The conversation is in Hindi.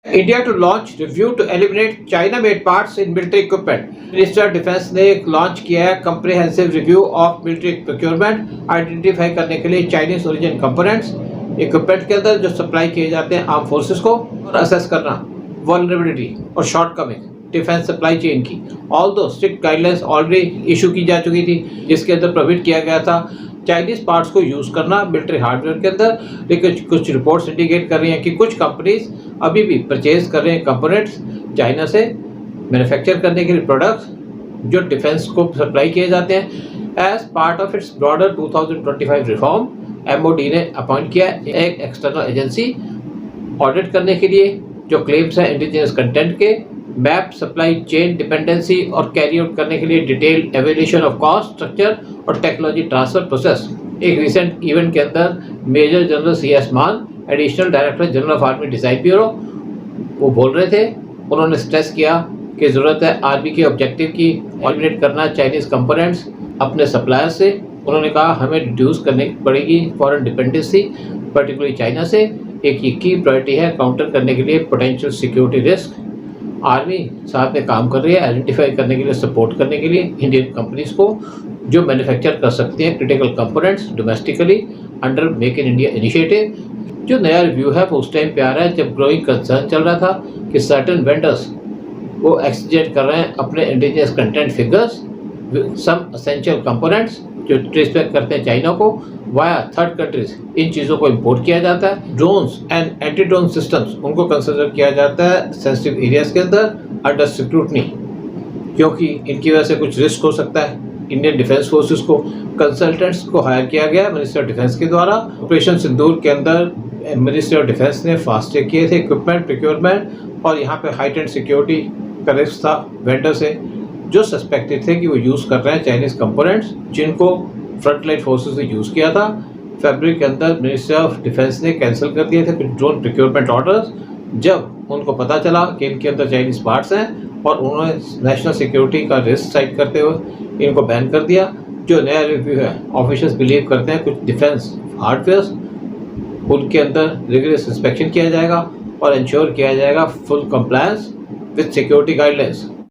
India to launch review to eliminate China-made parts in military equipment. Minister of Defense ने एक लॉन्च किया है comprehensive review of military procurement, identify करने के लिए चाइनीज ओरिजिन कंपोनेंट्स इक्विपमेंट के अंदर जो सप्लाई किए जाते हैं आर्म फोर्सेस को, और असेस करना वल्नरेबिलिटी और शॉर्टकमिंग डिफेंस सप्लाई चेन की। Although strict guidelines already issue की जा चुकी थी, जिसके अंदर प्रोहिबिट किया गया था चाइनीज पार्ट्स को यूज़ करना मिलिट्री हार्डवेयर के अंदर। लेकिन कुछ रिपोर्ट्स इंडिकेट कर रही हैं कि कुछ कंपनीज अभी भी परचेज कर रहे हैं कंपोनेंट्स चाइना से मैन्युफैक्चर करने के लिए प्रोडक्ट्स जो डिफेंस को सप्लाई किए जाते हैं। As part of its broader 2025 reform, MOD ने अपॉइंट किया एक एक्सटर्नल एजेंसी ऑडिट करने के लिए जो क्लेम्स हैं इंडिजिनस कंटेंट के, मैप सप्लाई चेन डिपेंडेंसी और कैरी आउट करने के लिए detail evaluation of cost structure और टेक्नोलॉजी ट्रांसफर प्रोसेस। एक रिसेंट इवेंट के अंदर मेजर जनरल CS मान, additional director general of army design bureau, वो बोल रहे थे, उन्होंने स्ट्रेस किया कि ज़रूरत है आर्मी के ऑब्जेक्टिव की एलिमिनेट करना चाइनीज़ कंपोनेंट्स अपने सप्लायर से। उन्होंने कहा हमें रिड्यूस करने पड़ेगी फॉरेन डिपेंडेंसी पर्टिकुलरली चाइना से। एक ये की प्रायोरिटी है काउंटर करने के लिए पोटेंशियल सिक्योरिटी रिस्क। आर्मी साथ में काम कर रही है आइडेंटिफाई करने के लिए, सपोर्ट करने के लिए इंडियन कंपनीज को जो मैन्युफैक्चर कर सकती हैं critical components domestically under make in India initiative. जो नया रिव्यू है वो उस टाइम पे आ रहा है जब ग्रोइंग कंसर्न चल रहा था कि सर्टेन वेंडर्स वो एक्सजेट कर रहे हैं अपने इंडिजिनस कंटेंट फिगर्स, सम एसेंशियल कंपोनेंट्स जो ट्रेस बैक करते हैं चाइना को वाया थर्ड कंट्रीज, इन चीज़ों को इंपोर्ट किया जाता है। Drones and anti drone systems उनको कंसिडर किया जाता है सेंसिटिव एरियाज के अंदर अंडर स्क्रूटनी, क्योंकि इनकी वजह से कुछ रिस्क हो सकता है। इंडियन डिफेंस फोर्सेस को कंसल्टेंट्स को हायर किया गया मिनिस्टर ऑफ डिफेंस के द्वारा। ऑपरेशन सिंदूर के अंदर मिनिस्ट्री ऑफ डिफेंस ने फास्ट चेक किए थे इक्विपमेंट प्रोक्योरमेंट, और यहाँ पे हाइट एंड सिक्योरिटी का रिस्क था वेंडर से जो सस्पेक्टेड थे कि वो यूज़ कर रहे हैं चाइनीज़ कंपोनेंट्स जिनको फ्रंटलाइन फोर्सेस ने यूज़ किया था। फरवरी के अंदर मिनिस्ट्री ऑफ डिफेंस ने कैंसिल कर दिए थे कुछ ड्रोन प्रोक्योरमेंट ऑर्डर्स जब उनको पता चला कि इनके अंदर चाइनीज़ पार्ट्स हैं, और उन्होंने नेशनल सिक्योरिटी का रिस्क साइड करते हुए इनको बैन कर दिया। जो नया रिव्यू है ऑफिशियल्स बिलीव करते हैं कुछ डिफेंस हार्डवेयर्स उनके अंदर रिगरस इंस्पेक्शन किया जाएगा और इंश्योर किया जाएगा full compliance with security guidelines.